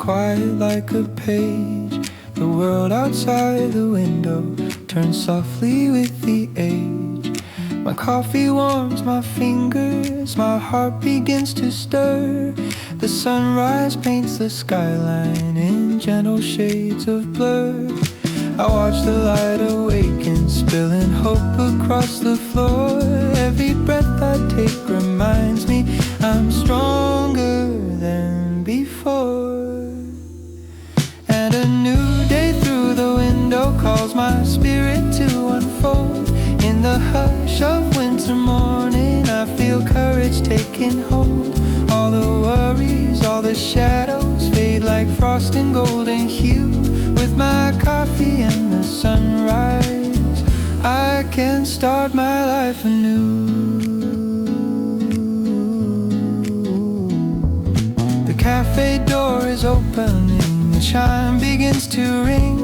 quiet like a page. The world outside the window turns softly with the age. My coffee warms my fingers, my heart begins to stir. The sunrise paints the skyline in gentle shades of blur. I watch the light awaken, spilling hope across the floor. Every breath I take reminds me I'm stronger than before. And a new day through the window calls my spirit to unfold. In the hush of winter morning, I feel courage taking hold. All the worries, all the shadows fade like frost in golden hue. With my coffee and the sunrise, I can start my life anew. The cafe door is opening, the chime begins to ring.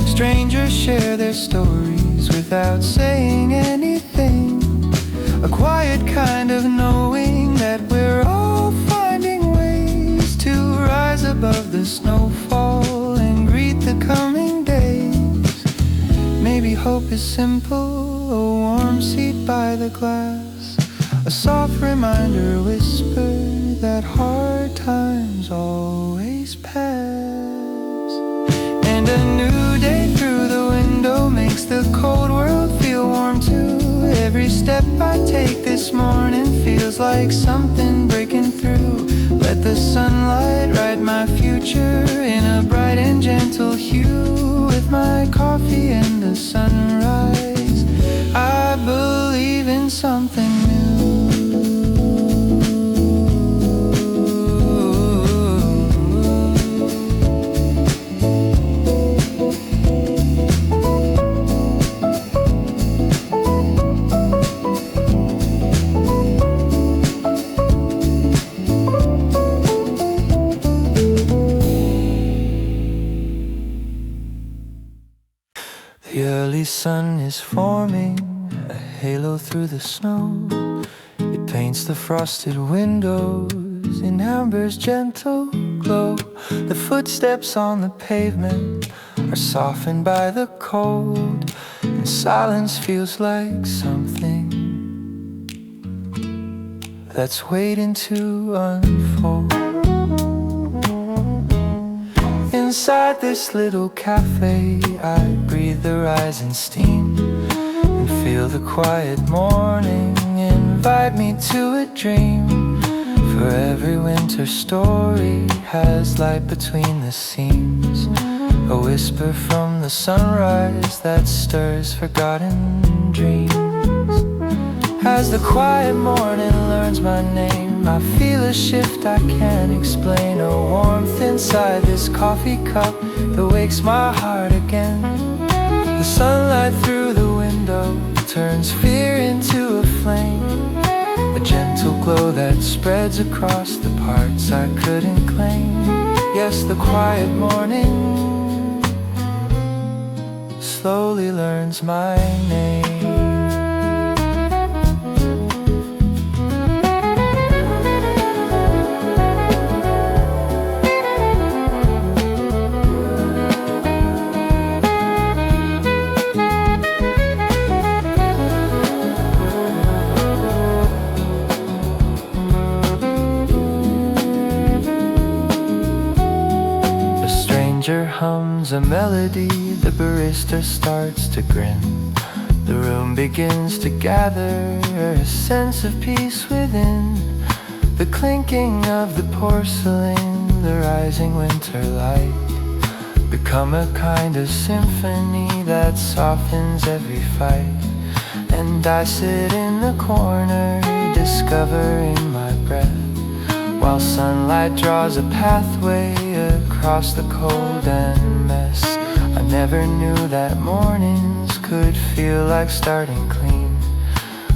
Strangers share their stories without saying anything. A quiet kind of knowing that we're all finding ways to rise above the snowfall and greet the coming days. Maybe hope is simple, a warm seat by the glass, a soft reminder whisper that hard times always pass. And a new day through the window makes the cold world feel warm too. Every step I take this morning feels like something breaking through. Let the sunlight write my future in a bright and gentle hue. With my coffee and the sunrise, I believe in something new. The early sun is forming a halo through the snow. It paints the frosted windows in amber's gentle glow. The footsteps on the pavement are softened by the cold, and silence feels like something that's waiting to unfold. Inside this little cafe, I breathe the rising steam and feel the quiet morning invite me to a dream. For every winter story has light between the seams, a whisper from the sunrise that stirs forgotten dreams. As the quiet morning learns my name, I feel a shift I can't explain, a warmth inside this coffee cup that wakes my heart again. The sunlight through the window turns fear into a flame, a gentle glow that spreads across the parts I couldn't claim. Yes, the quiet morning slowly learns my name. Hums a melody, the barista starts to grin. The room begins to gather, a sense of peace within. The clinking of the porcelain, the rising winter light become a kind of symphony that softens every fight. And I sit in the corner, discovering my breath, while sunlight draws a pathway across the cold and mess. I never knew that mornings could feel like starting clean,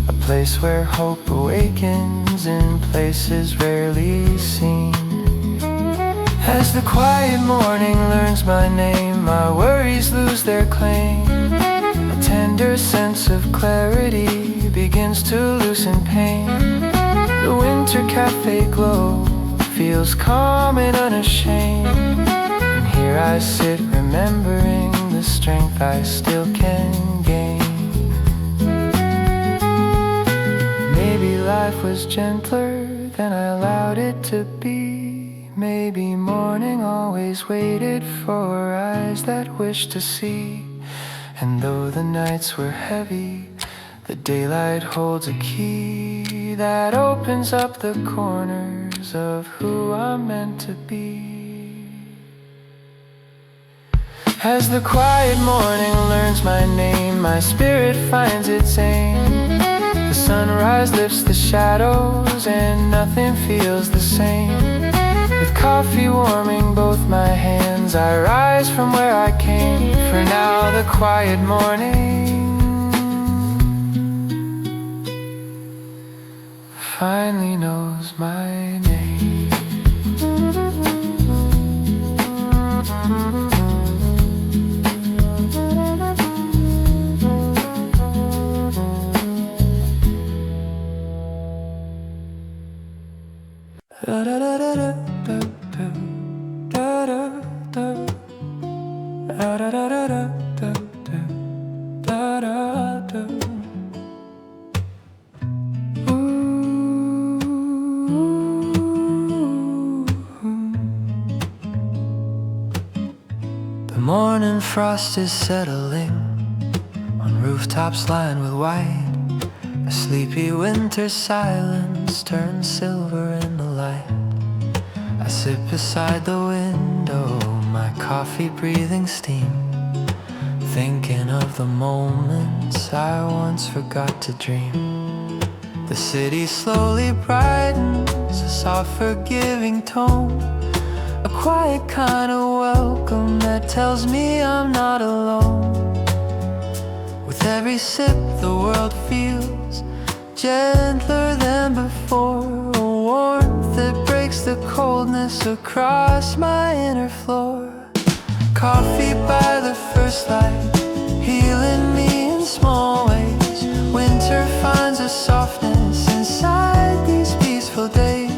a place where hope awakens in places rarely seen. As the quiet morning learns my name, my worries lose their claim. A tender sense of clarity begins to loosen pain. The winter cafe glow feels calm and unashamed. Here I sit remembering the strength I still can gain. Maybe life was gentler than I allowed it to be. Maybe morning always waited for eyes that wished to see. And though the nights were heavy, the daylight holds a key that opens up the corners of who I'm meant to be. As the quiet morning learns my name, my spirit finds its aim. The sunrise lifts the shadows and nothing feels the same. With coffee warming both my hands, I rise from where I came. For now the quiet morning finally knows my name. The morning frost is settling on rooftops lined with white. A sleepy winter silence turns silver in the light. I sit beside the window, my coffee breathing steam, thinking of the moments I once forgot to dream. The city slowly brightens, a soft forgiving tone, a quiet kind of welcome that tells me I'm not alone. With every sip the world feels gentler than before, a warmth that breaks the coldness across my inner floor. Coffee by the first light, healing me in small ways. Winter finds a softness inside these peaceful days.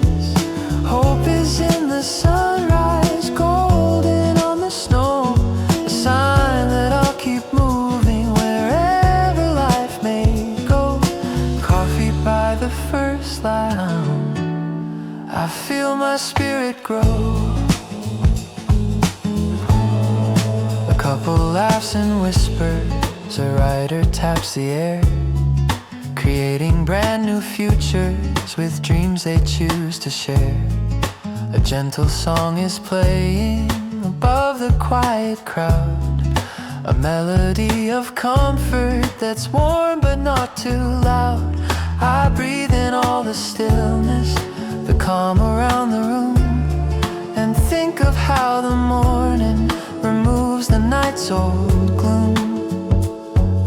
Hope is in the sunrise, golden on the snow, a sign that I'll keep moving wherever life may go. Coffee by the first light, I feel my spirit grow. A couple laughs and whispers, a writer taps the air, creating brand new futures with dreams they choose to share. A gentle song is playing above the quiet crowd, a melody of comfort that's warm but not too loud. I breathe in all the stillness, the calm around the room, and think of how the morning removes the night's old gloom.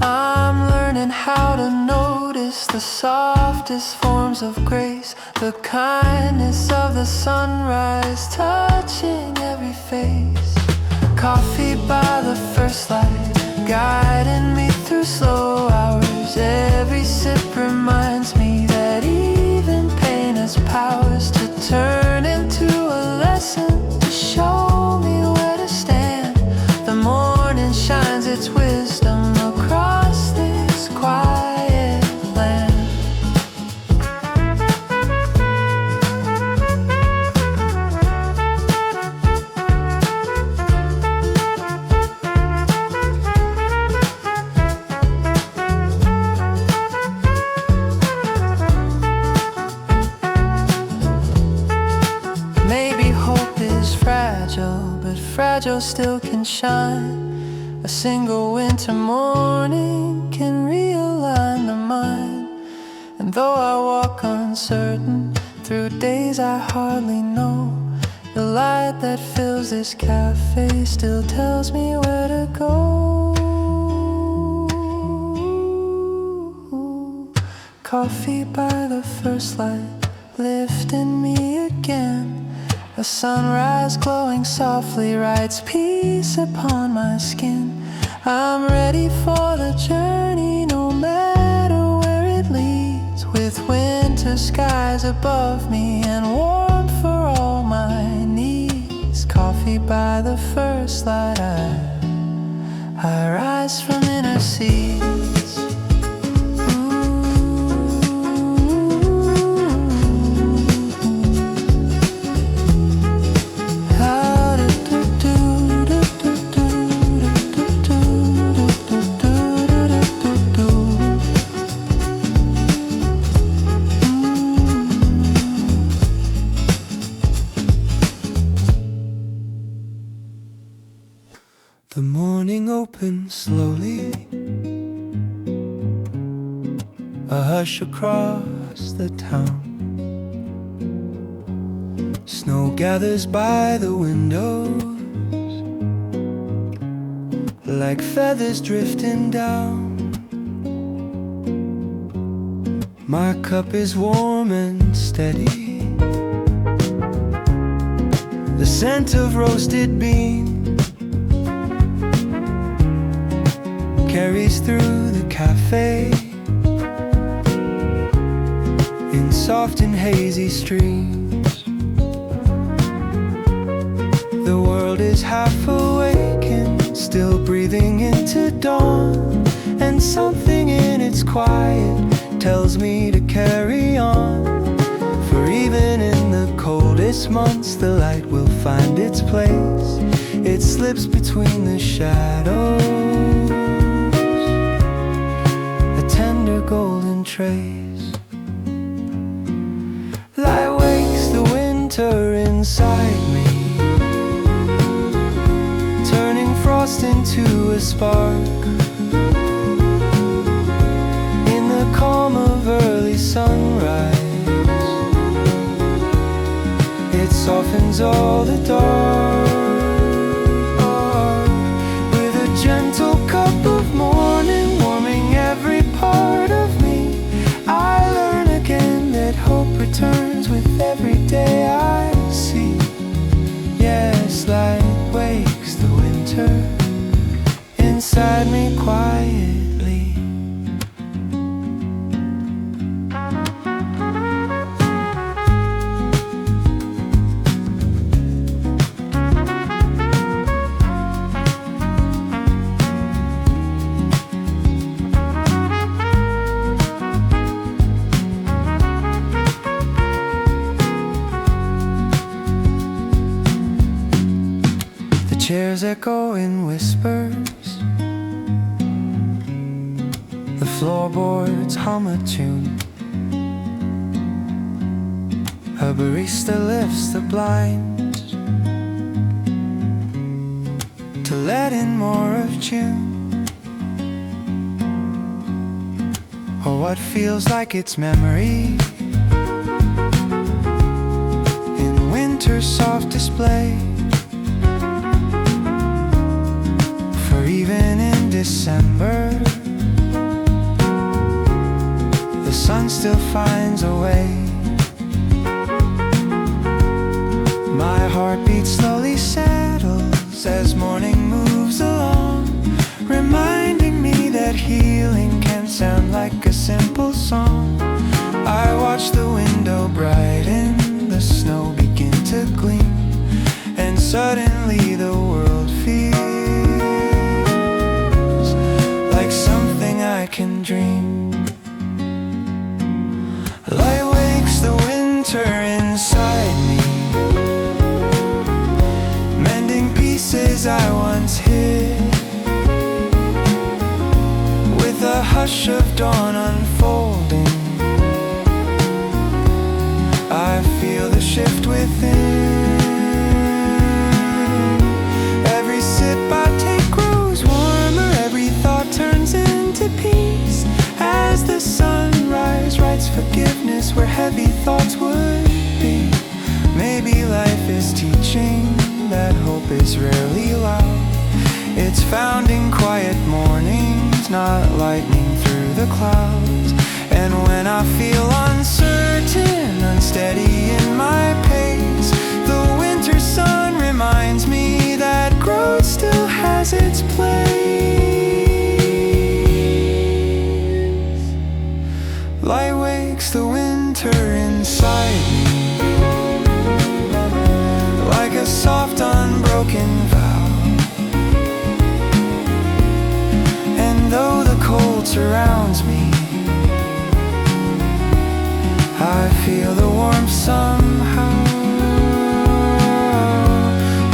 I'm learning how to notice the softest forms of grace, the kindness of the sunrise touching every face. Coffee by the first light, guiding me through slow hours. Every sip reminds me that even pain has powers to turn into a lesson, to show me where to stand. The morning shines its wisdom across this quiet land. Maybe hope is fragile, but fragile still can shine. A single winter morning can realign the mind. And though I walk uncertain through days I hardly know, the light that fills this cafe still tells me where to go. Coffee by the first light, lifting me again. A sunrise glowing softly writes peace upon my skin. I'm ready for the journey, no matter where it leads, with winter skies above me and warmth for all my needs. Coffee asleep by the first light. I rise from inner seas. The morning opens slowly, a hush across the town. Snow gathers by the windows, like feathers drifting down. My cup is warm and steady, the scent of roasted beans carries through the cafe in soft and hazy streams. The world is half awake and still breathing into dawn, and something in its quiet tells me to carry on. For even in the coldest months, the light will find its place. It slips between the shadows, tender golden trace. Light wakes the winter inside me, turning frost into a spark. In the calm of early sunrise, it softens all the dark. With a gentle cup of morning warming every part of me, I learn again that hope returns with every day I see. Yes, light wakes the winter inside me quietly. Chairs echo in whispers, the floorboards hum a tune. A barista lifts the blinds to let in more of June, or what feels like its memory in winter's soft display. Even in December, the sun still finds a way. My heartbeat slowly settles as morning moves along, reminding me that healing can sound like a simple song. I watch the window brighten, the snow begin to gleam, and suddenly the world feels like something I can dream. Light wakes the winter inside me, mending pieces I once hid. With a hush of dawn unfolding, I feel the shift within. Every sip I take grows warmer, every thought turns into peace. As the sunrise writes forgiveness where heavy thoughts would be. Maybe life is teaching that hope is rarely loud. It's found in quiet mornings, not lightning through the clouds. And when I feel uncertain, unsteady in my pace, the winter sun reminds me that growth still has its place. Light wakes the winter inside me, like a soft unbroken surrounds me. I feel the warmth somehow.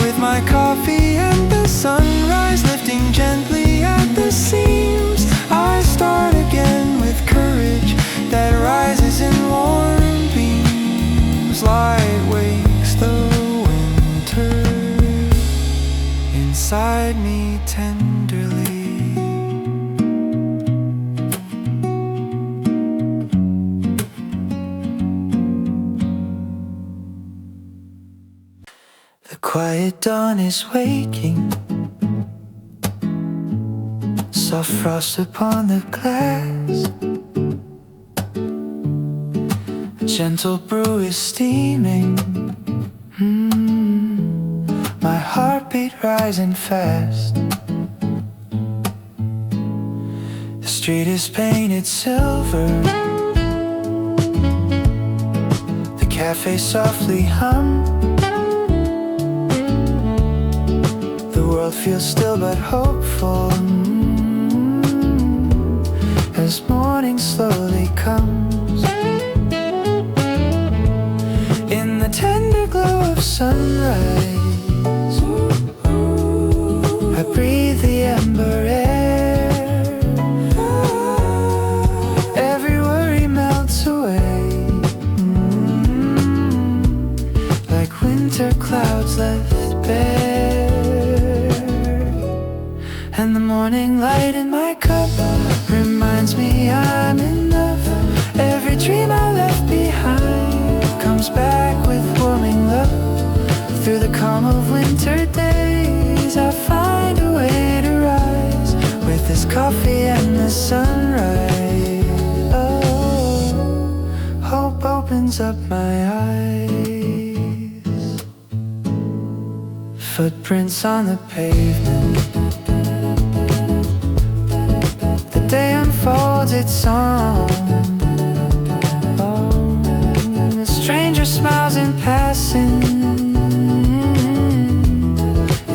With my coffee and the sunrise lifting gently at the seams, I start again with courage that rises in warm beams. Light wakes the winter inside me tenderly. The quiet dawn is waking, soft frost upon the glass. A gentle brew is steaming, my heartbeat rising fast. The street is painted silver, the cafe softly hums. The world feels still but hopeful as morning slowly comes. In the tender glow of sunrise, I breathe the ember air. Every worry melts away, like winter clouds left bare. And the morning light in my cup reminds me I'm enough. Every dream I left behind comes back with warming love. Through the calm of winter days, I find a way to rise with this coffee and the sunrise. Oh, hope opens up my eyes. Footprints on the pavement, the day unfolds its song. Oh, a stranger smiles in passing.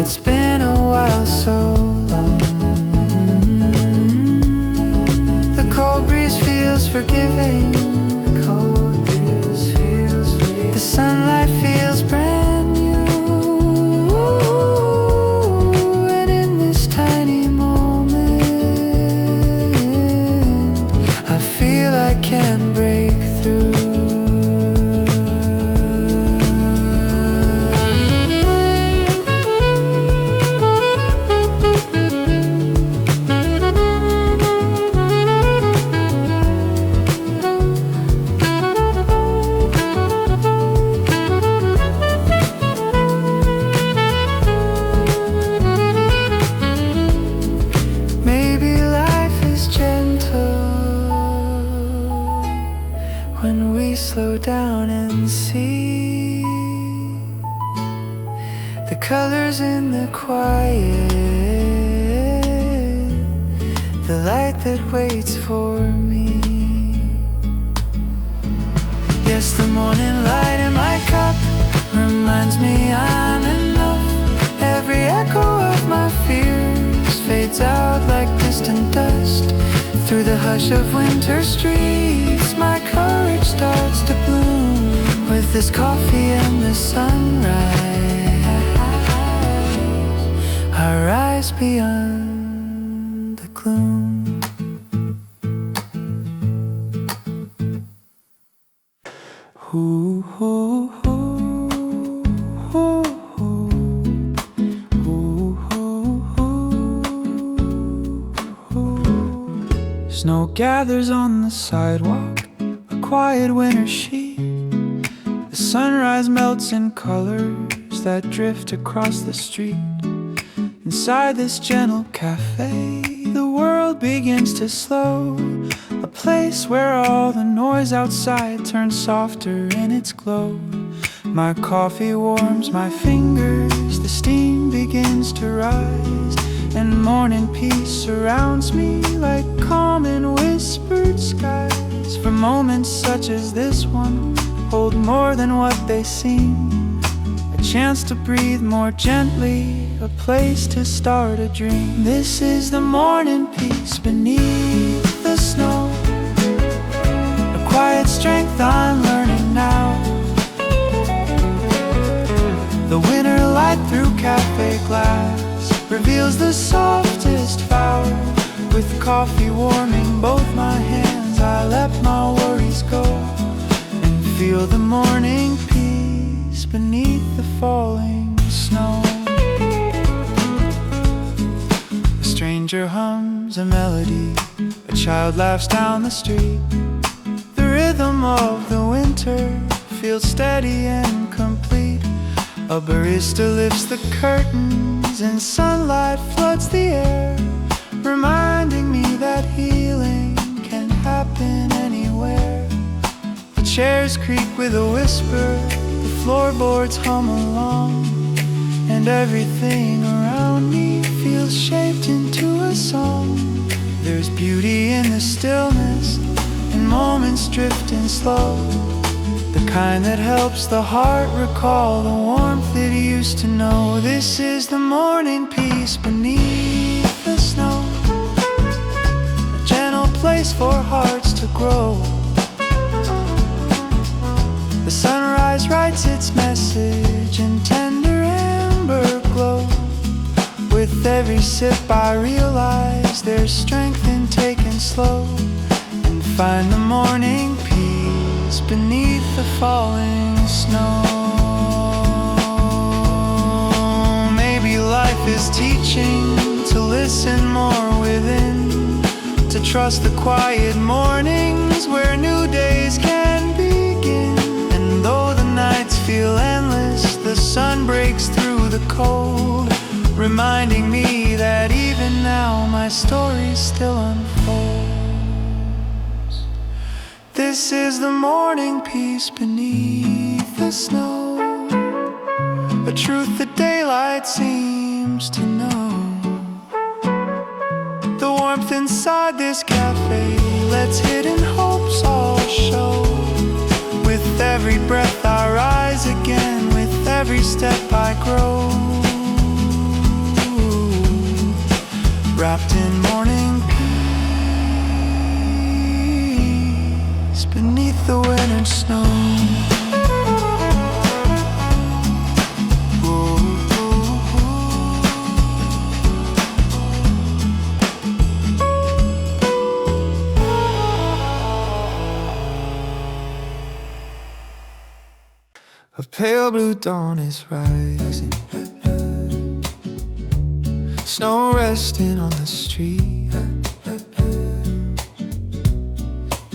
It's been a while, so long. The cold breeze feels forgiving. The cold breeze feels forgiving. The sunlight feels brand new. And in this tiny moment, I feel I can break through. When we slow down and see the colors in the quiet, the light that waits for me. Yes, the morning light in my cup reminds me I'm enough. Every echo of my fears fades out like distant dust. Through the hush of winter streets, my courage starts to bloom. With this coffee and the sunrise, I rise beyond the gloom. Ooh, ooh, ooh, ooh, ooh, ooh. Snow gathers on the sidewalk, a quiet winter sheet. The sunrise melts in colors that drift across the street. Inside this gentle cafe, the world begins to slow. A place where all the noise outside turns softer in its glow. My coffee warms my fingers, the steam begins to rise, and morning peace surrounds me like calm and whispered skies. For moments such as this one hold more than what they seem. A chance to breathe more gently, a place to start a dream. This is the morning peace beneath snow, a quiet strength I'm learning now. The winter light through cafe glass reveals the softest flower. With coffee warming both my hands, I let my worries go and feel the morning peace beneath the falling snow. A stranger hums a melody, a child laughs down the street. The rhythm of the winter feels steady and complete. A barista lifts the curtains and sunlight floods the air, reminding me that healing can happen anywhere. The chairs creak with a whisper, the floorboards hum along, and everything around me feels shaped into a song. There's beauty in the stillness, and moments drifting slow, the kind that helps the heart recall the warmth it used to know. This is the morning peace beneath the snow, a gentle place for hearts to grow. The sunrise writes its message in tender amber glow. With every sip I realize there's strength in taking slow, and find the morning peace beneath the falling snow. Maybe life is teaching to listen more within, to trust the quiet mornings where new days can begin. And though the nights feel endless, the sun breaks through the cold, reminding me that even now my story still unfolds. This is the morning peace beneath the snow, a truth that daylight seems to know. The warmth inside this cafe lets hidden hopes all show. With every breath I rise again, with every step I grow, wrapped in morning peace beneath the winter snow. A pale blue dawn is rising, snow resting on the street.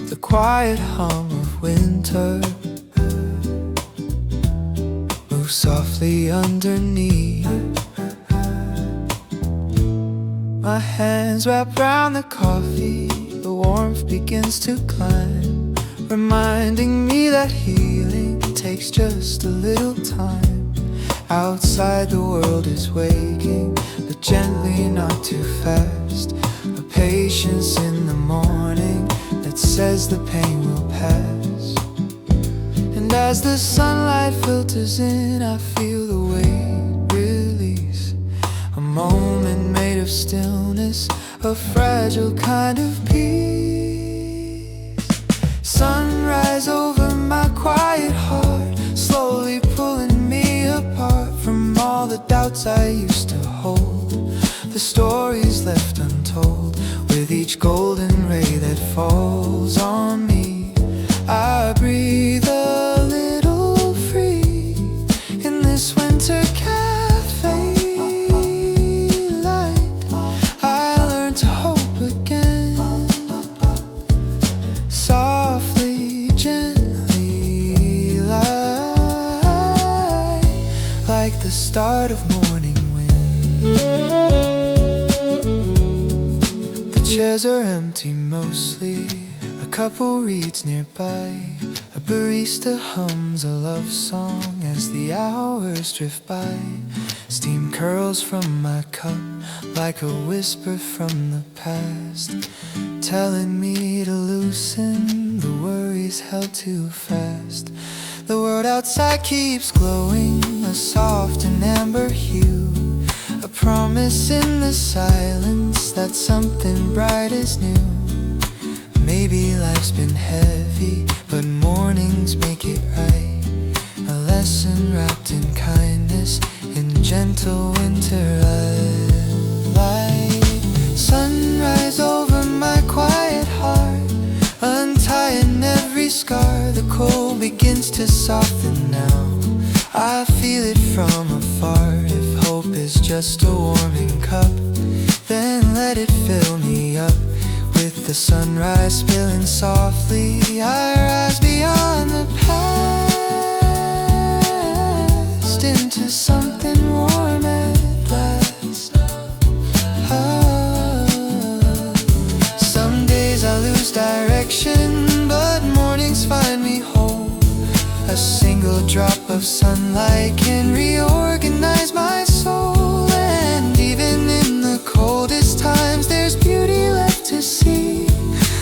The quiet hum of winter moves softly underneath. My hands wrap round the coffee, the warmth begins to climb, reminding me that healing takes just a little time. Outside the world is waking, but gently, not too fast. A patience in the morning that says the pain will pass. And as the sunlight filters in, I feel the weight release. A moment made of stillness, a fragile kind of peace. Sunrise over my quiet heart, slowly pulling me apart from all the doubts I used to hold. The stories left untold, with each golden ray that falls on me, I breathe a little free in this winter cafe light. I learn to hope again, softly, gently, like the start of morning wind. The chairs are empty mostly, a couple reads nearby. A barista hums a love song as the hours drift by. Steam curls from my cup like a whisper from the past, telling me to loosen the worries held too fast. The world outside keeps glowing, a soft and amber hue, a promise in the silence that something bright is new. Maybe life's been heavy, but mornings make it right. A lesson wrapped in kindness, in gentle winter light. Sunrise over my quiet heart, untying every scar. The cold begins to soften now. I feel it from afar. If hope is just a warming cup, then let it fill me up. With the sunrise spilling softly, I rise beyond the past into something warm at last. Some days I lose direction, but mornings find me whole. A single drop of sunlight can reorganize my soul. And even in the coldest times, there's beauty left to see.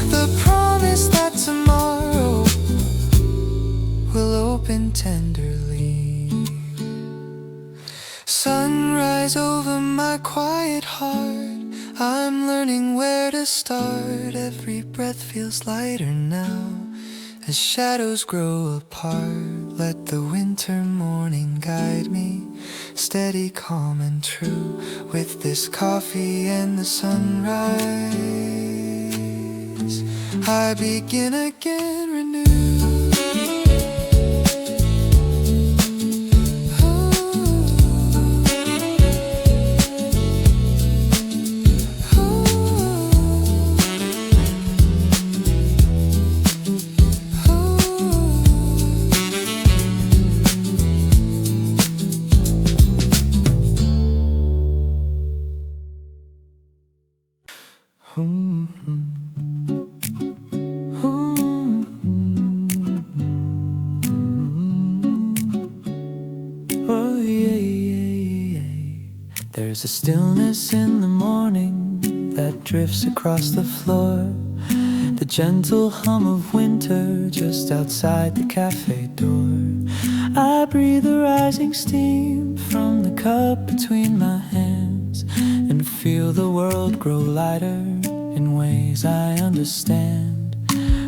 The promise that tomorrow will open tenderly. Sunrise over my quiet heart, I'm learning where to start. Every breath feels lighter now. As shadows grow apart, let the winter morning guide me, steady, calm and true. With this coffee and the sunrise, I begin again renewed. Oh yeah, yeah, yeah. There's a stillness in the morning that drifts across the floor. The gentle hum of winter just outside the cafe door. I breathe the rising steam from the cup between my hands, and feel the world grow lighter in ways I understand.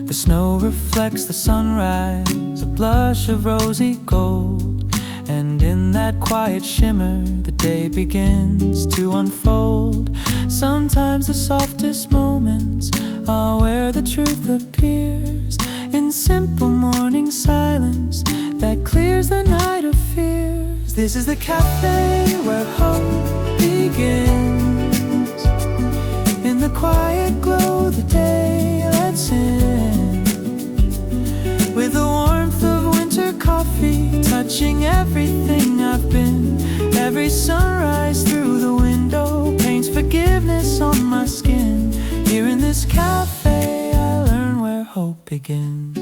The snow reflects the sunrise, a blush of rosy gold, and in that quiet shimmer the day begins to unfold. Sometimes the softest moments are where the truth appears, in simple morning silence that clears the night of fears. This is the cafe where hope begins. In the quiet glow the day lets in, with the warmth of winter coffee touching everything I've been. Every sunrise through the window paints forgiveness on my skin. Here in this cafe I learn where hope begins.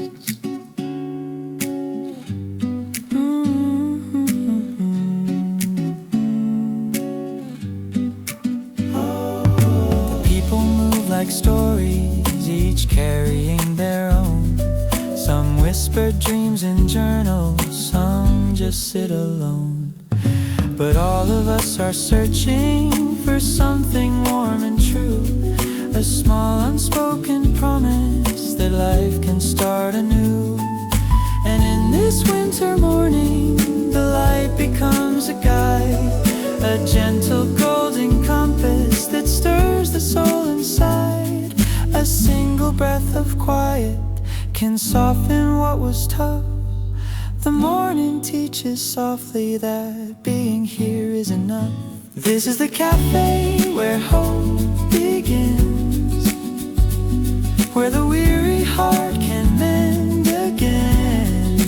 The people move like stories, each carrying their own. Some whispered dreams in journals, some just sit alone. But all of us are searching for something warm and true, a small unspoken promise that life can start anew. And in this winter morning, the light becomes a guide, a gentle golden compass that stirs the soul inside. A single breath of quiet can soften what was tough. The morning teaches softly that being here is enough. This is the cafe where hope begins, where the weary heart can mend again.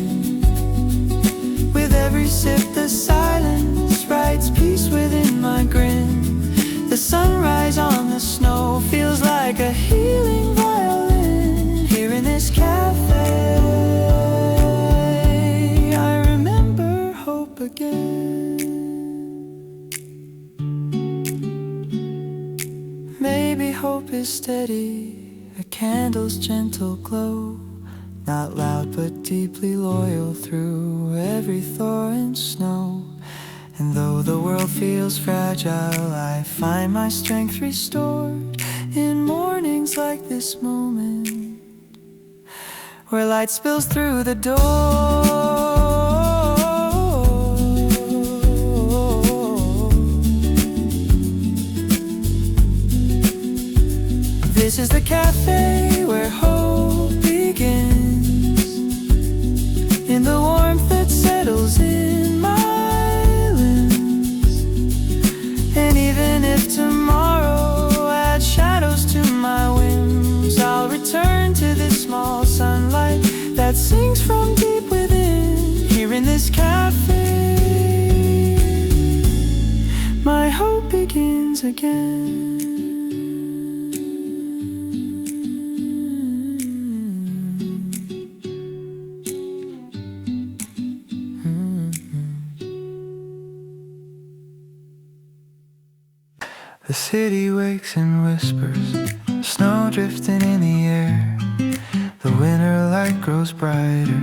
With every sip the silence writes peace within my grin. The sunrise on the snow feels like a healing violin. Here in this cafe I remember hope again. Maybe hope is steady, a candle's gentle glow, not loud but deeply loyal through every thaw and snow. And though the world feels fragile, I find my strength restored in mornings like this moment. where light spills through the door. This is the cafe where hope begins, in the warmth that settles in my limbs. And even if tomorrow adds shadows to my whims, I'll return to this small sunlight that sings from deep within. Here in this cafe, my hope begins again. The city wakes and whispers, snow drifting in the air. The winter light grows brighter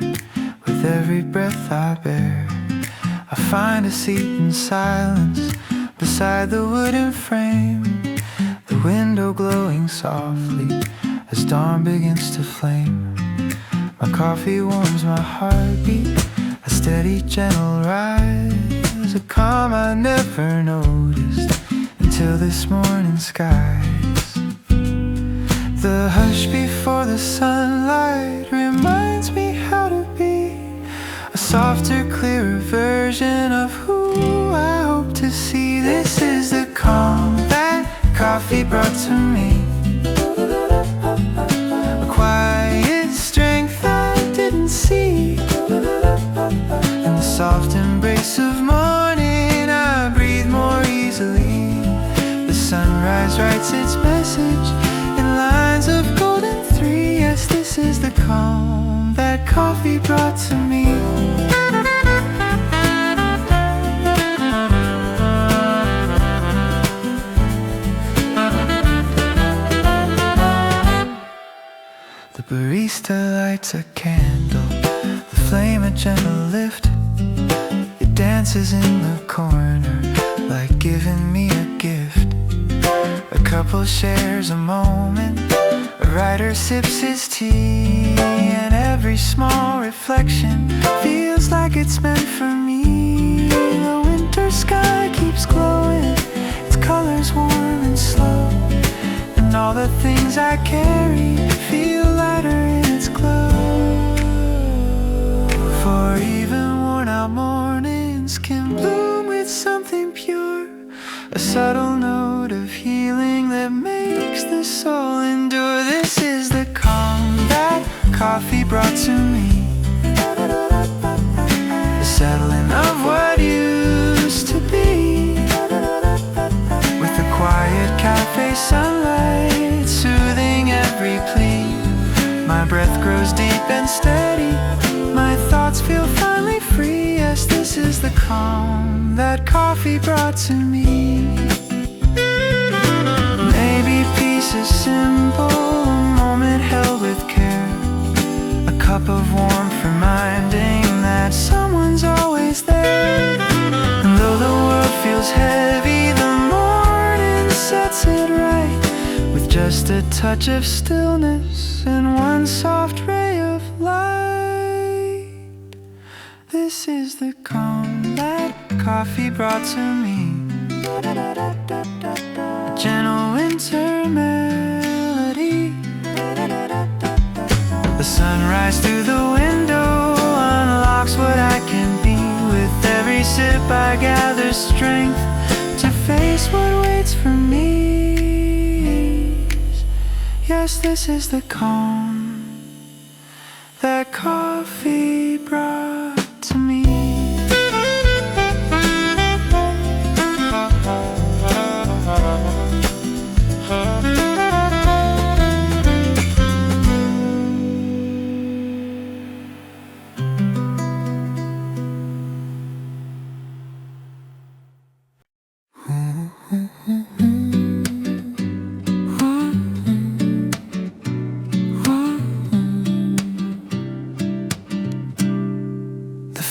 with every breath I bear. I find a seat in silence beside the wooden frame, the window glowing softly as dawn begins to flame. My coffee warms my heartbeat, a steady gentle rise, a calm I never noticed till this morning skies. The hush before the sunlight reminds me how to be a softer, clearer version of who I hope to see. This is the calm that coffee brought to me, a quiet strength I didn't see. In the soft embrace of morning I breathe more easily. Sunrise writes its message in lines of golden three. Yes, this is the calm that coffee brought to me. The barista lights a candle, the flame a gentle lift. It dances in the corner like giving me a gift. A couple shares a moment, a writer sips his tea, and every small reflection feels like it's meant for me. The winter sky keeps glowing, its colors warm and slow, and all the things I carry feel lighter in its glow. For even worn out mornings can bloom with something pure, a subtle note of healing that makes the soul endure. This is the calm that coffee brought to me, the settling of what used to be, with the quiet cafe sunlight soothing every plea. My breath grows deep and steady, my thoughts feel finally free. Yes, this is the calm that coffee brought to me. Maybe peace is simple, a moment held with care, a cup of warmth reminding that someone's always there. And though the world feels heavy, the morning sets it right, with just a touch of stillness and one soft ray of light. This is the calm that coffee brought to me, a gentle winter melody. The sunrise through the window unlocks what I can be. With every sip I gather strength to face what waits for me. Yes, this is the calm that coffee brought to me.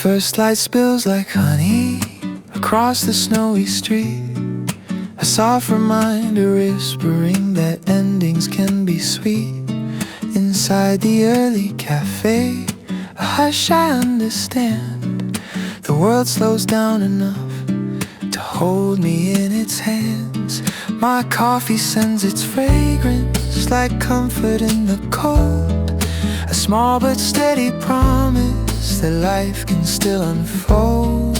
First light spills like honey across the snowy street, a soft reminder whispering that endings can be sweet. Inside the early cafe, a hush I understand. The world slows down enough to hold me in its hands. My coffee sends its fragrance like comfort in the cold, a small but steady promise that life can still unfold.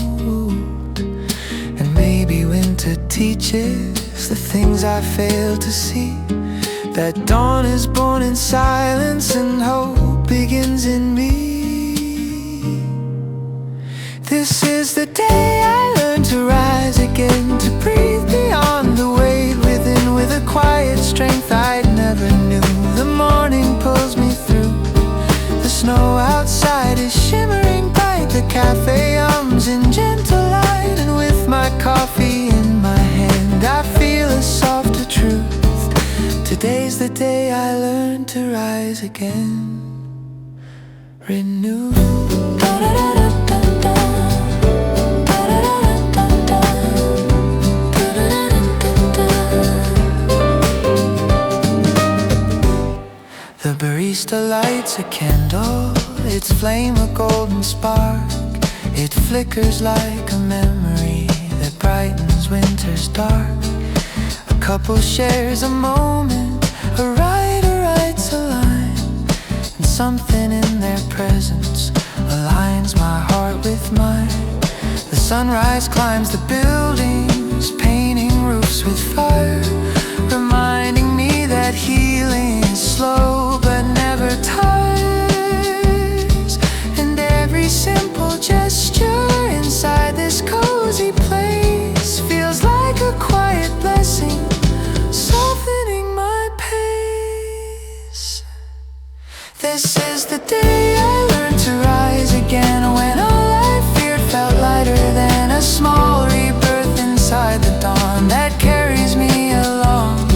And maybe winter teaches the things I fail to see, that dawn is born in silence and hope begins in me. This is the day I learn to rise again, to breathe beyond the weight within with a quiet strength I never knew. The morning pulls me through. The snow outside is shimmering bright. The cafe hums in gentle light, and with my coffee in my hand I feel a softer truth. Today's the day I learn to rise again, renewed. The barista lights a candle, its flame a golden spark. It flickers like a memory that brightens winter's dark. A couple shares a moment, a writer writes a line, and something in their presence aligns my heart with mine. The sunrise climbs the buildings, painting roofs with fire, reminding me that healing is slow but never tires. And every simple gesture inside this cozy place feels like a quiet blessing, softening my pace. This is the day I learned to rise again, when all I feared felt lighter than a small rebirth inside the dawn that carries me along.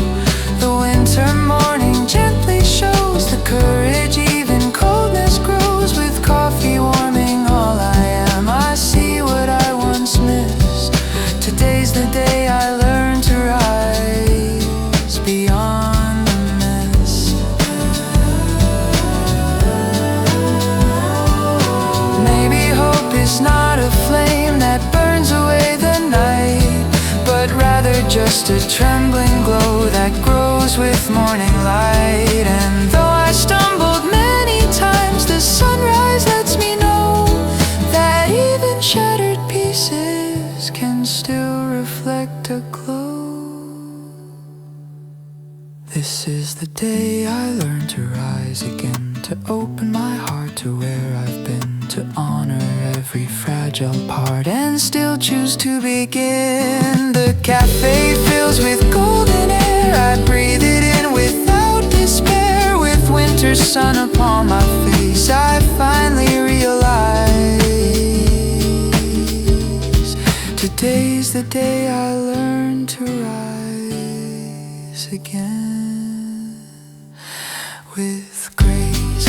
The winter morning gently shows the courage, even coldness grows with coffee warming all I am. I see what I once missed. Today's the day I learned to rise beyond the mess. Maybe hope is not a flame that burns away the night, but rather just a trembling glow that grows with morning light. And though I stumbled many times, the sunrise lets me know that even shattered pieces can still reflect a glow. This is the day I learned to rise again, to open my heart to where I've been, to honor every fragile part and still choose to begin. The cafe fills with golden air, I breathe it in without despair. With winter's sun upon my face, I finally realize today's the day I learned to rise again with grace.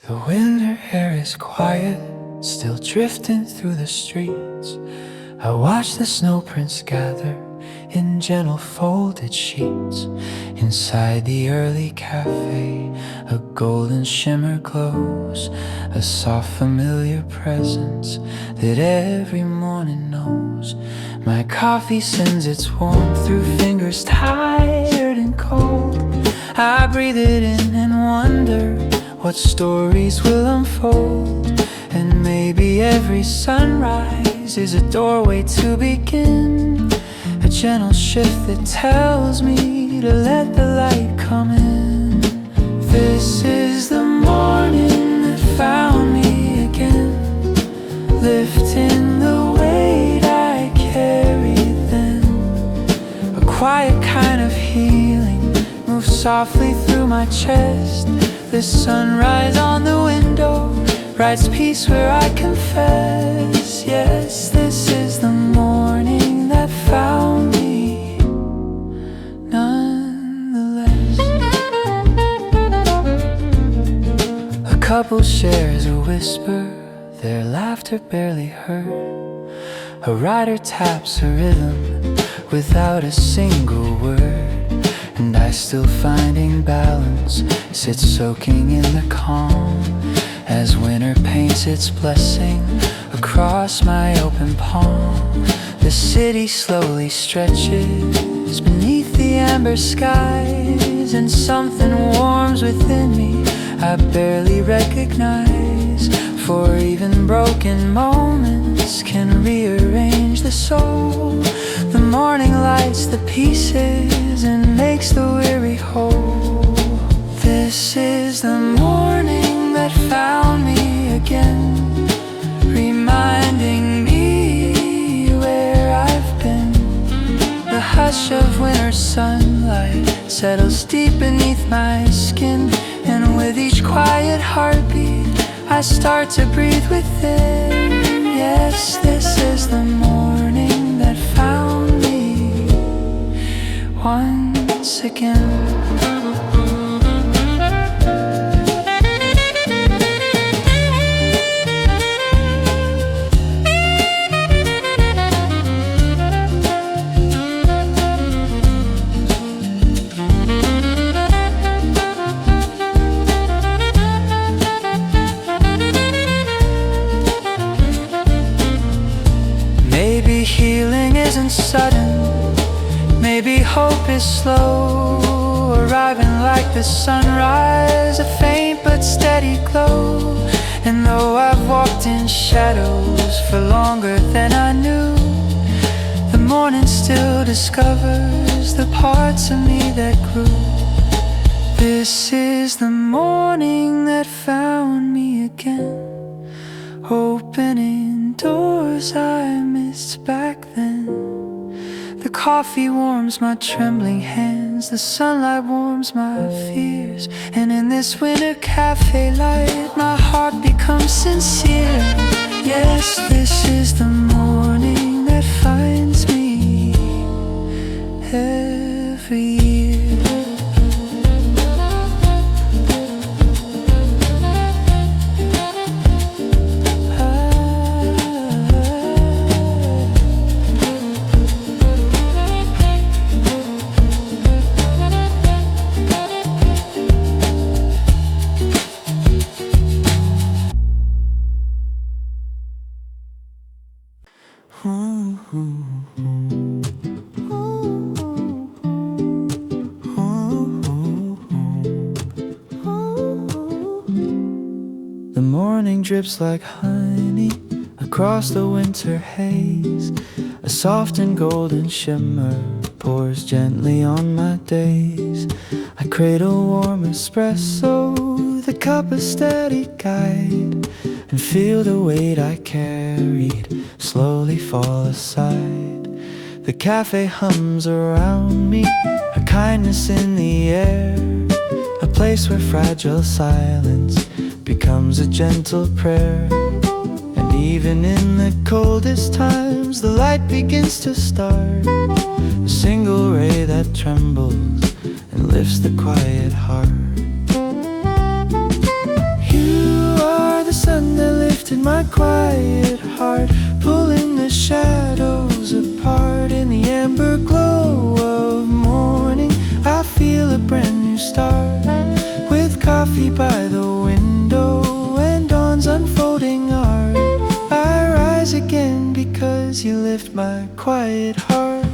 The winter air is quiet, still drifting through the streets. I watch the snow prints gather in gentle folded sheets. Inside the early cafe, a golden shimmer glows, a soft familiar presence that every morning knows. My coffee sends its warmth through fingers tired and cold. I breathe it in and wonder what stories will unfold. And maybe every sunrise is a doorway to begin, a gentle shift that tells me to let the light come in. This is the morning that found me again, lifting the weight I carried then. A quiet kind of healing moves softly through my chest. The sunrise on the window writes peace where I confess. Yes, this is the morning that found me, nonetheless. A couple shares a whisper, their laughter barely heard. A rider taps a rhythm without a single word, and I still finding balance, sit soaking in the calm as winter paints its blessing across my open palm. The city slowly stretches beneath the amber skies, and something warms within me I barely recognize. For even broken moments can rearrange the soul. The morning lights the pieces and makes the weary whole. This is the morning that found me again, reminding me where I've been. The hush of winter sunlight settles deep beneath my skin, and with each quiet heartbeat I start to breathe within. Yes, this is the morning that found me once again. Healing isn't sudden, maybe hope is slow, arriving like the sunrise, a faint but steady glow. And though I've walked in shadows for longer than I knew, the morning still discovers the parts of me that grew. This is the morning that found me again, opening doors I missed back then. The coffee warms my trembling hands, the sunlight warms my fears, and in this winter cafe light my heart becomes sincere. Yes, this is the morning that finds me every year. The morning drips like honey across the winter haze. A soft and golden shimmer pours gently on my days. I cradle warm espresso, the cup a steady guide, and feel the weight I carried slowly fall aside. The cafe hums around me, a kindness in the air, a place where fragile silence becomes a gentle prayer. And even in the coldest times the light begins to start, a single ray that trembles and lifts the quiet heart. You are the sun that lifted my quiet heart, pulling the shadows apart. In the amber glow of morning I feel a brand new start, with coffee by the window and dawn's unfolding art. I rise again because you lift my quiet heart.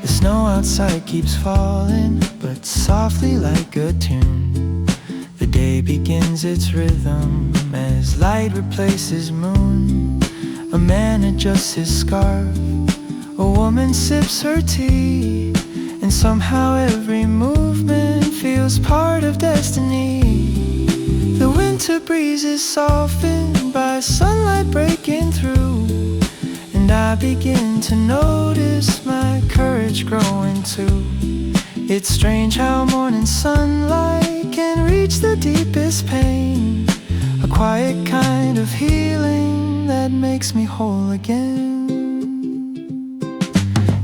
The snow outside keeps falling, but softly like a tune. The day begins its rhythm as light replaces moon. A man adjusts his scarf, a woman sips her tea, and somehow every movement feels part of destiny. The winter breeze is softened by sunlight breaking through, and I I begin to notice my courage growing too. It's strange how morning sunlight can reach the deepest pain, a quiet kind of healing that makes me whole again.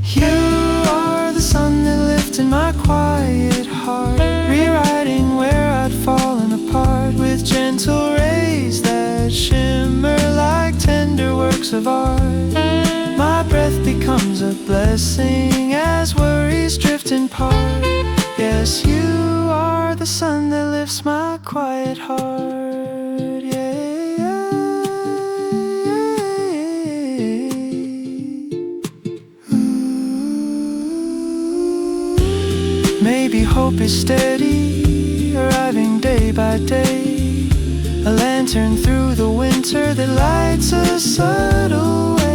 You are the sun that lifted my quiet heart, rewriting where I'd fallen apart, with gentle rays that shimmer like tender works of art. My breath becomes a blessing as worries drift and part. Yes, you are the sun that lifts my quiet heart. Yeah. Maybe hope is steady, arriving day by day, a lantern through the winter that lights a subtle way.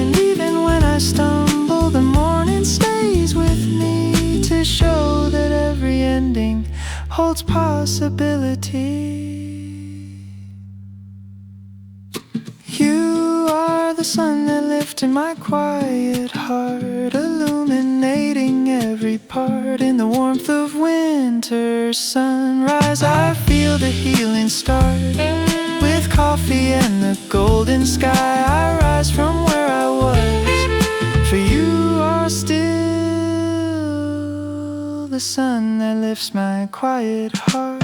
And even when I stumble, the morning stays with me to show that every ending holds possibility. You are the sun that lifted my quiet heart, illuminating every part. In the warmth of winter sunrise, I feel the healing start. With coffee and the golden sky, I rise from where I was, for you are still the sun that lifts my quiet heart.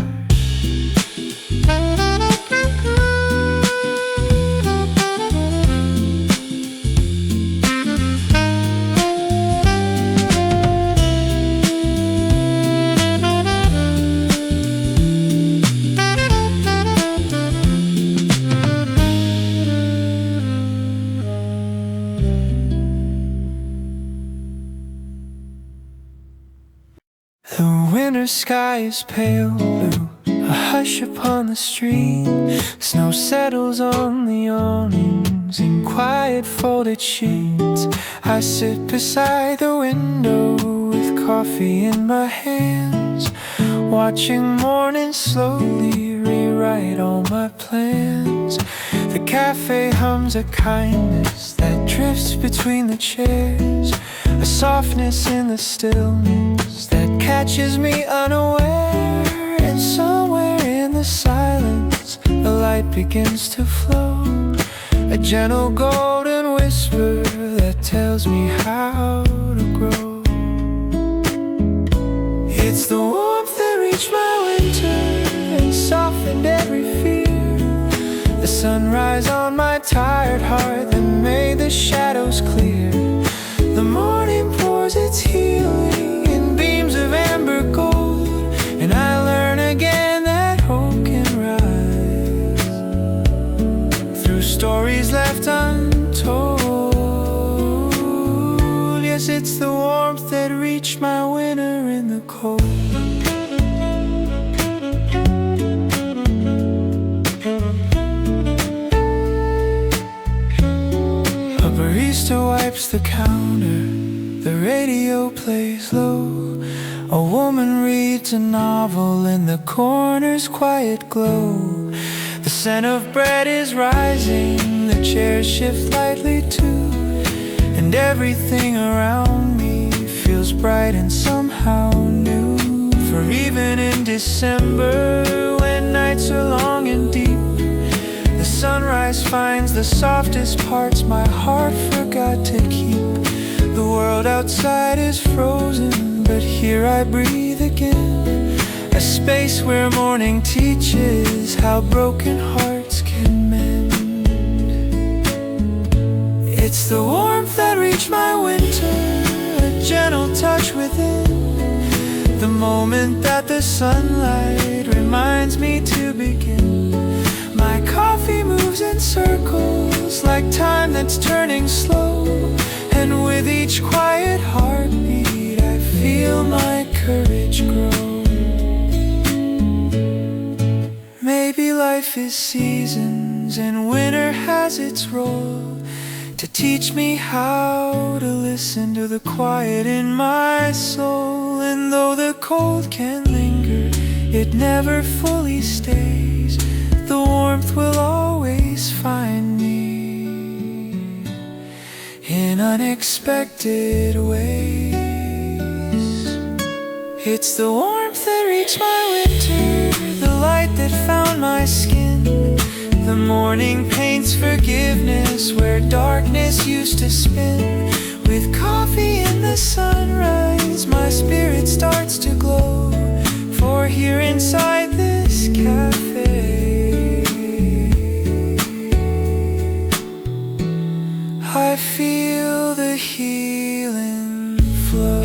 The winter sky is pale blue, a hush upon the street. Snow settles on the awnings in quiet folded sheets. I sit beside the window with coffee in my hands, watching morning slowly rewrite all my plans. The cafe hums a kindness that drifts between the chairs, a softness in the stillness that catches me unaware. And somewhere in the silence, the light begins to flow, a gentle golden whisper that tells me how to grow. It's the warmth that reached my winter and softened every fear, the sunrise on my tired heart that made the shadows clear. The morning pours its healing in beams of amber gold, and I learn again that hope can rise through stories left untold. Yes, it's the warmth that reached my winter in the cold. A barista wipes the counter, the radio plays low, a woman reads a novel in the corner's quiet glow. The scent of bread is rising, the chairs shift lightly too, and everything around me feels bright and somehow new. For even in December, when nights are long and deep, the sunrise finds the softest parts my heart forgot to keep. The world outside is frozen, but here I breathe again, a space where morning teaches how broken hearts can mend. It's the warmth that reached my winter, a gentle touch within, the moment that the sunlight reminds me to begin. My coffee moves in circles like time that's turning slow, and with each quiet heartbeat I feel my courage grow. Maybe life is seasons and winter has its role to teach me how to listen to the quiet in my soul. And though the cold can linger, it never fully stays. The warmth will always find me in unexpected ways. It's the warmth that reached my winter, the light that found my skin. The morning paints forgiveness where darkness used to spin. With coffee in the sunrise, my spirit starts to glow. For here inside this cafe, I feel the healing flow.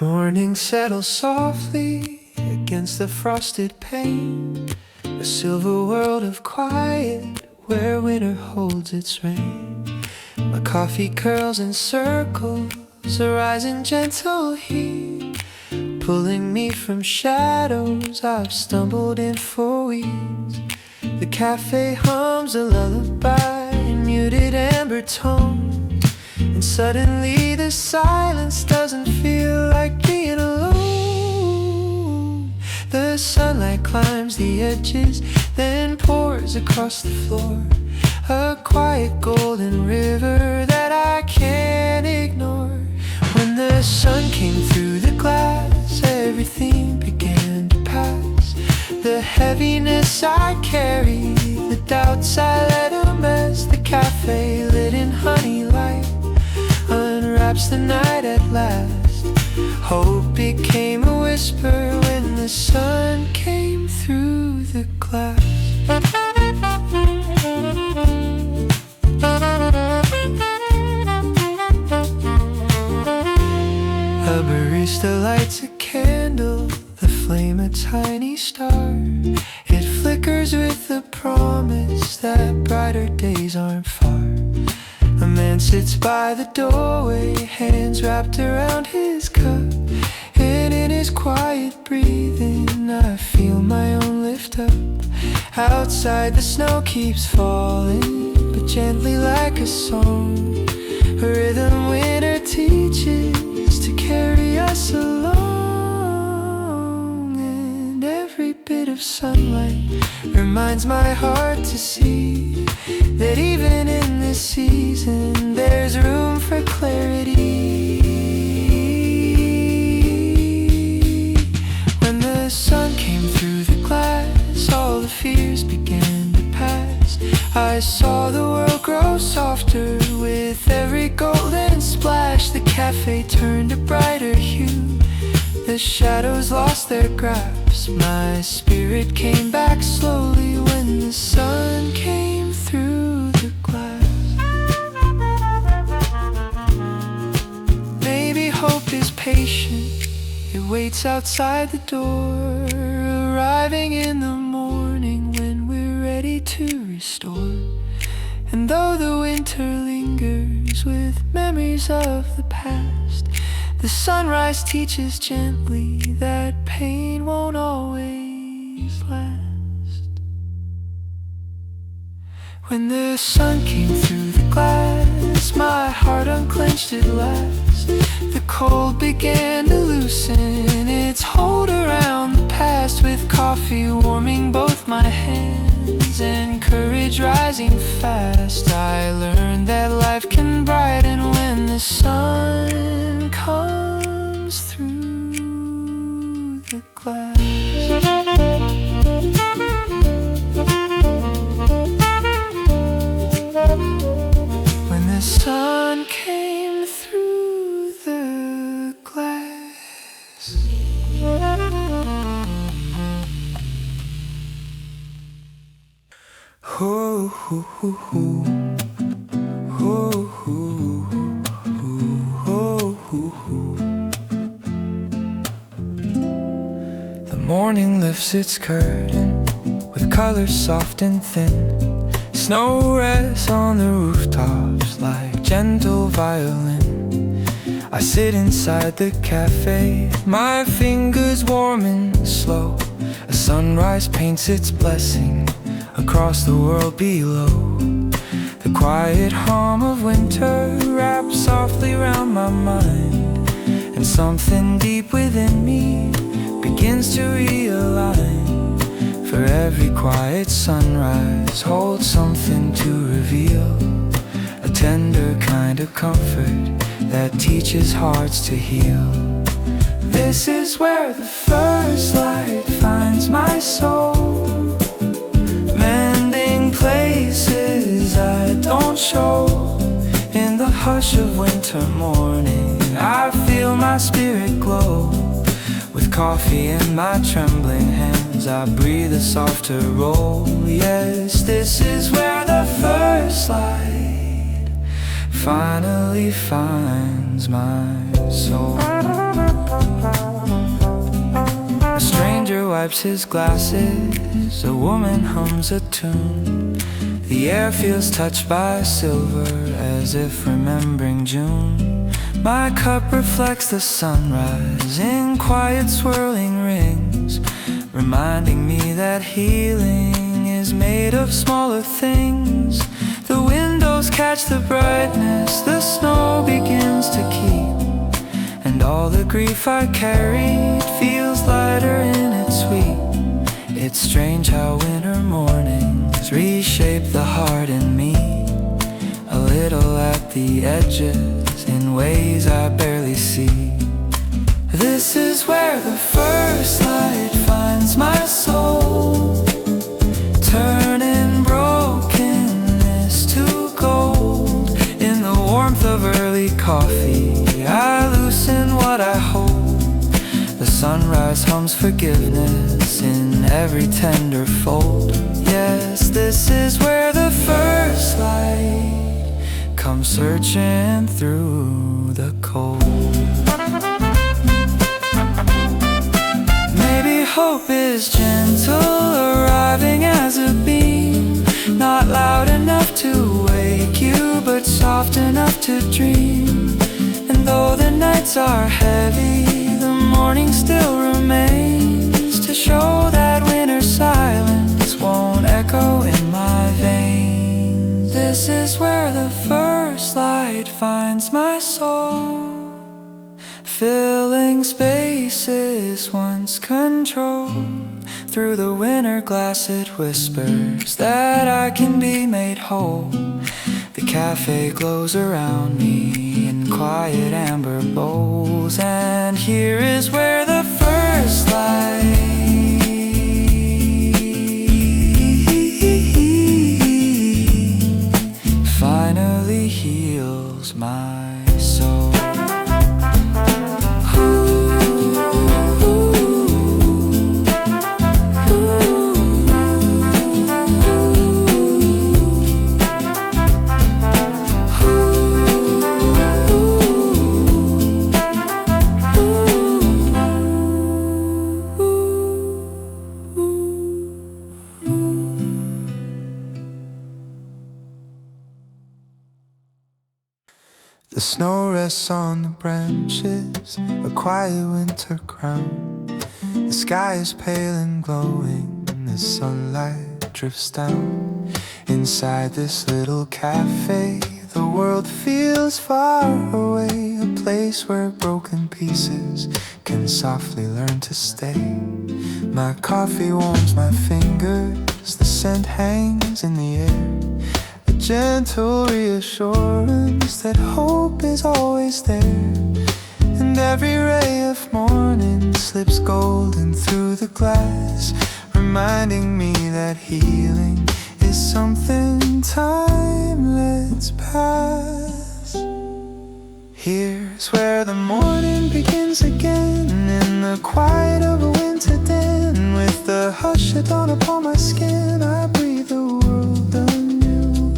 Morning settles softly against the frosted pane, a silver world of quiet where winter holds its reign. My coffee curls in circles, a rising gentle heat, pulling me from shadows I've stumbled in for weeks. The cafe hums a lullaby in muted amber tones, and suddenly the silence doesn't feel like being alone. The sunlight climbs the edges, then pours across the floor, a quiet golden river that I can't ignore. When the sun came through the glass, everything began to pass. The heaviness I carry, the doubts I let a mess. The cafe lit in honey light unwraps the night at last. Hope became a whisper when the sun came through the glass. A barista lights a candle, the flame a tiny star. It flickers with the promise that brighter days aren't far. A man sits by the doorway, hands wrapped around his cup, and in his quiet breathing I feel my own lift up. Outside the snow keeps falling, but gently like a song, a rhythm winter teaches to carry us along. And every bit of sunlight reminds my heart to see that even in this season there's room for clarity. When the sun came through the glass, all the fears began to pass. I saw the world grow softer with every golden splash. The cafe turned a brighter hue, the shadows lost their grasp. My spirit came back slowly when the sun came through the glass. Maybe hope is patient, it waits outside the door, arriving in the morning when we're ready to restore. And though the winter lingers with memories of the past, the sunrise teaches gently that pain won't always last. When the sun came through the glass, my heart unclenched at last. The cold began to loosen its hold around the past. With coffee warming both my hands and courage rising fast, I learned that life can brighten when the sun comes through the glass. When the sun came through the glass. Oh, oh, oh, oh. Oh, oh, oh, oh, oh. The morning lifts its curtain with colors soft and thin. Snow rests on the rooftops like gentle violin. I sit inside the cafe, my fingers warm and slow. A sunrise paints its blessing across the world below. The quiet hum of winter wraps softly round my mind, and something deep within me begins to realign. For every quiet sunrise holds something to reveal, a tender kind of comfort that teaches hearts to heal. This is where the first light finds my soul, mending places I don't show. In the hush of winter morning, I feel my spirit glow. With coffee in my trembling hands, I breathe a softer roll. Yes, this is where the first light finally finds my soul. A stranger wipes his glasses, a woman hums a tune. The air feels touched by silver, as if remembering June. My cup reflects the sunrise in quiet swirling rings, reminding me that healing is made of smaller things. The windows catch the brightness the snow begins to keep, and all the grief I carried feels lighter in its sweet. It's strange how winter mornings reshape the heart in me, a little at the edges in ways I barely see. This is where the first light finds my soul, turning brokenness to gold. In the warmth of early coffee, I loosen what I hold. The sunrise hums forgiveness in every tender fold. Yes, this is where the first light comes searching through the cold. Maybe hope is gentle, arriving as a beam, not loud enough to wake you, but soft enough to dream. And though the nights are heavy, the morning still remains to show that winter silence won't echo in my veins. This is where the first light finds my soul, filling spaces once controlled. Through the winter glass it whispers that I can be made whole. The cafe glows around me in quiet amber bowls, and here is where the first light finally heals my soul. The snow rests on the branches, a quiet winter crown. The sky is pale and glowing, the sunlight drifts down. Inside this little cafe, the world feels far away, a place where broken pieces can softly learn to stay. My coffee warms my fingers, the scent hangs in the air, a gentle reassurance that hope is always there. And every ray of morning slips golden through the glass, reminding me that healing is something time lets pass. Here's where the morning begins again, in the quiet of a winter den. With the hush of dawn upon my skin, I breathe the world anew.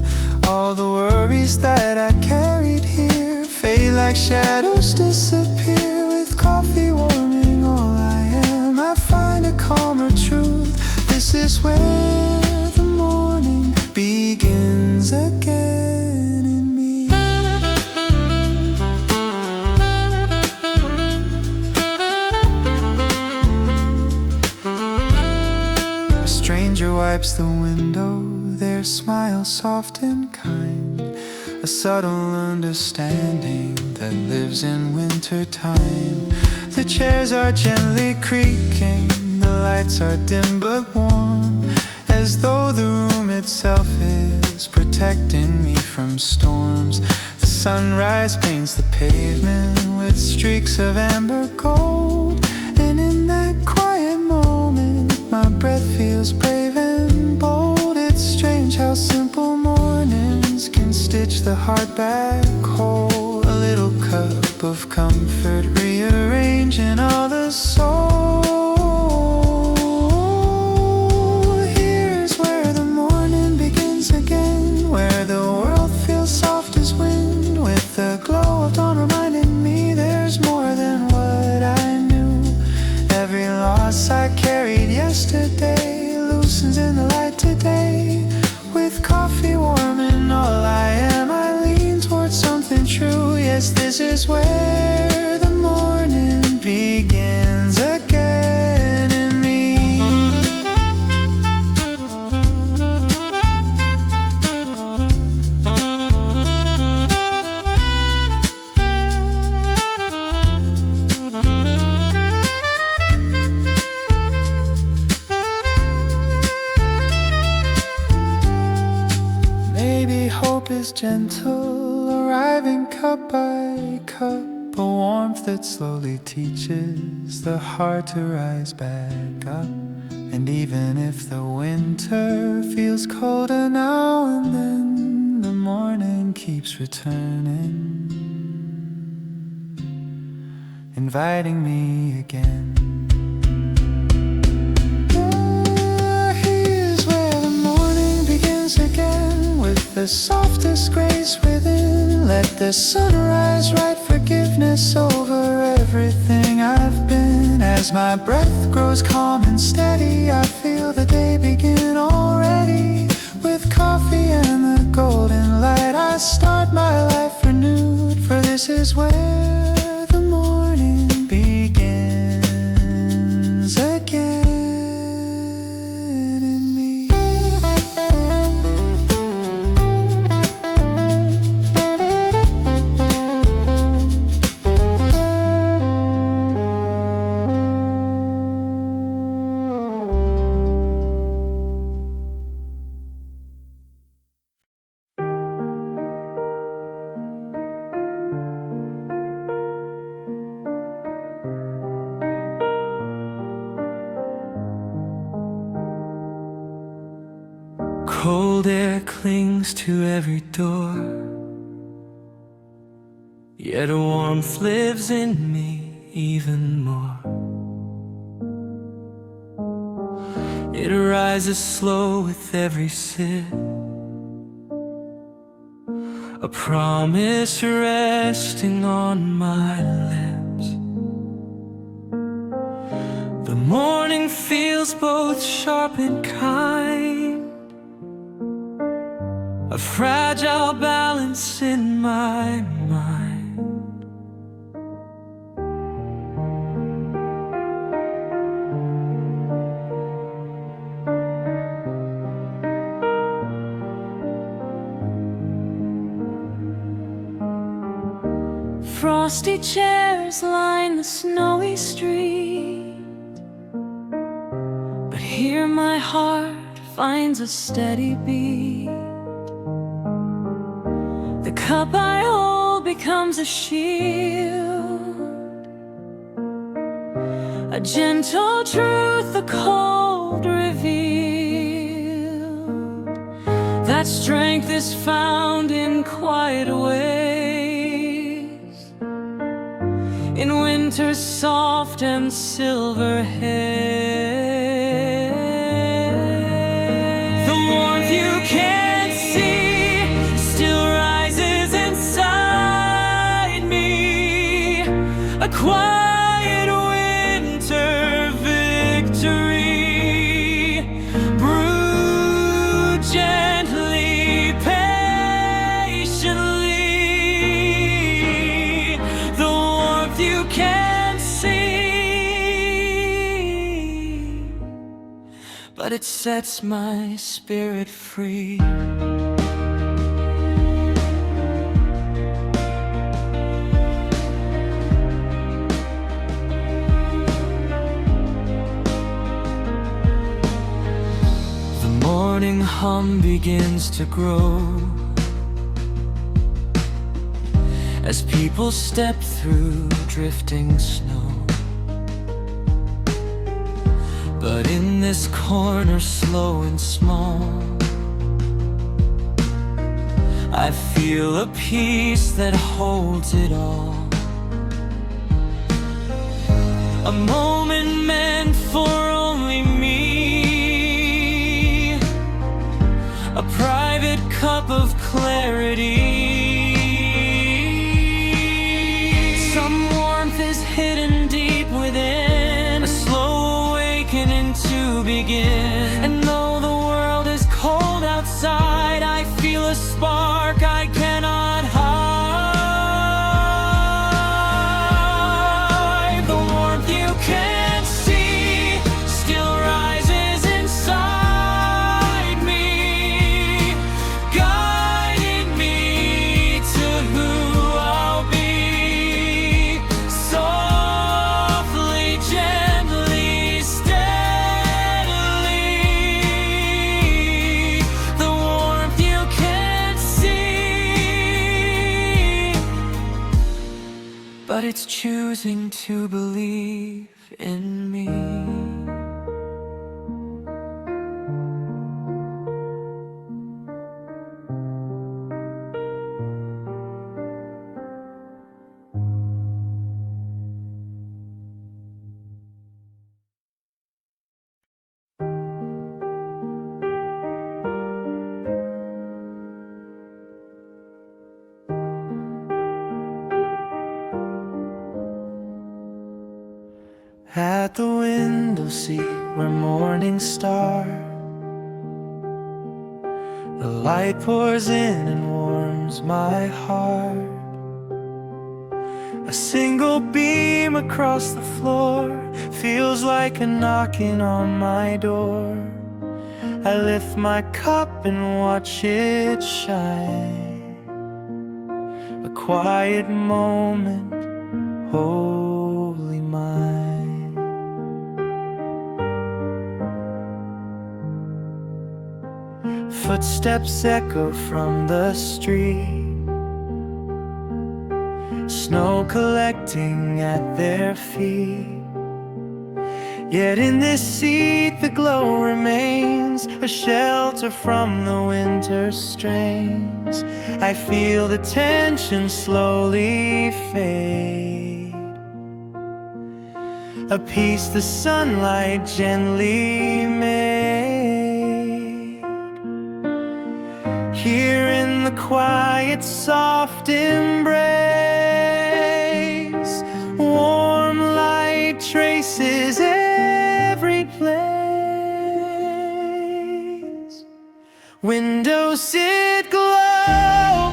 All the worries that I carried here fade like shadows, disappear. With coffee warming all I am, I find a calmer truth. This is where the morning begins again in me. wipes the window, their smile soft and kind, a subtle understanding that lives in wintertime. The chairs are gently creaking, the lights are dim but warm, as though the room itself is protecting me from storms. The sunrise paints the pavement with streaks of amber gold, and in that quiet moment my breath feels brave and bold. It's strange how simple mornings can stitch the heart back whole. A little cup of comfort rearranging all the soul. Here's where the morning begins again, where the world feels soft as wind, with the glow of dawn reminding me there's more than what I knew. Every loss I carried yesterday loosens in the light today. With coffee warming all I am, I lean towards something true. Yes, this is where the morning begins again in me. Maybe hope is gentle, arriving cup by cup, a warmth that slowly teaches the heart to rise back up. And even if the winter feels colder now and then, the morning keeps returning, inviting me again. Here's where the morning begins again, with the softest grace within. Let the sunrise write forgiveness over everything I've been. As my breath grows calm and steady, I feel the day begin already. With coffee and the golden light, I start my life renewed. For this is where the morning begins again in me. Cold air clings to every door, yet a warmth lives in me even more. It rises slow with every sip, a promise resting on my lips. The morning feels both sharp and kind, a fragile balance in my mind. Frosty chairs line the snowy street, but here my heart finds a steady beat. The cup I hold becomes a shield, a gentle truth the cold revealed, that strength is found in quiet ways, in winter's soft and silver haze. The warmth you can't see still rises inside me, a quiet winter victory, brewed gently, patiently. The warmth you can't see, but it sets my spirit free. The morning hum begins to grow as people step through drifting snow. But in this corner, slow and small, I feel a peace that holds it all. A moment meant for only me, a private cup of clarity. Some warmth is hidden deep within, a slow awakening to begin. And though the world is cold outside, I feel a spark I cannot hide. The warmth you can't see still rises inside me, guiding me to who I'll be. Softly, gently, steadily, the warmth you can't see, but it's choosing to believe in me. At the window seat where mornings start, the light pours in and warms my heart. A single beam across the floor feels like a knocking on my door. I lift my cup and watch it shine. A quiet moment, wholly mine. Footsteps echo from the street, snow collecting at their feet. Yet in this seat the glow remains, a shelter from the winter strains. I feel the tension slowly fade, a peace the sunlight gently made. Here in the quiet, soft embrace, warm light traces every place. Windowseat glow,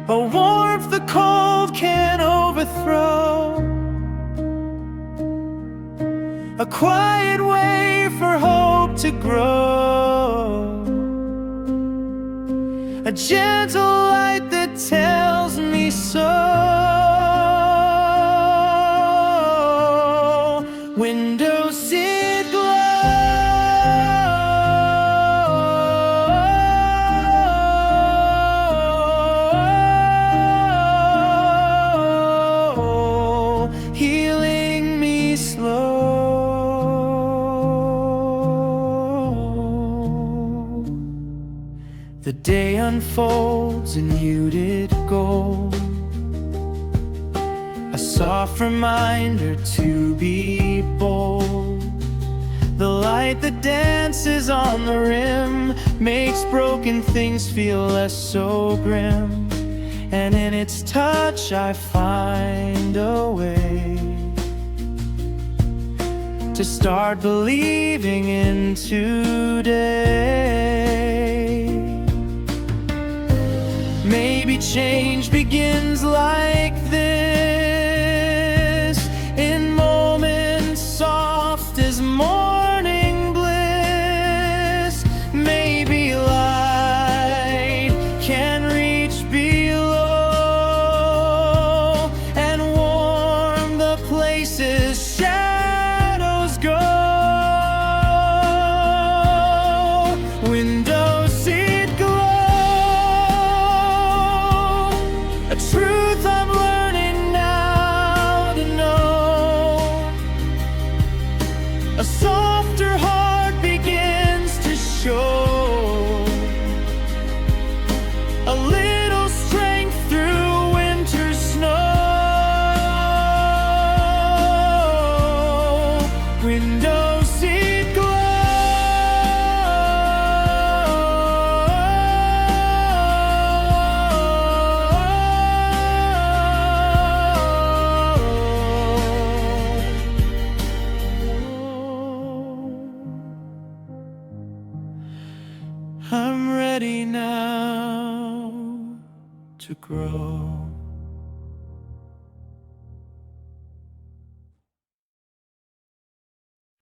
a warmth the cold can't overthrow, a quiet way for hope to grow. A gentle light that tells me so. Windowseat glow, healing me slow. The day unfolds in muted gold, a soft reminder to be bold. The light that dances on the rim makes broken things feel less so grim. And in its touch I find a way to start believing in today. Maybe change begins like this, in moments soft as morning faces, shadows go. Window seat glow, a truth I'm learning now to know. A softer heart begins to show, a little strength through winter snow. Window seat glow. I'm ready now to grow.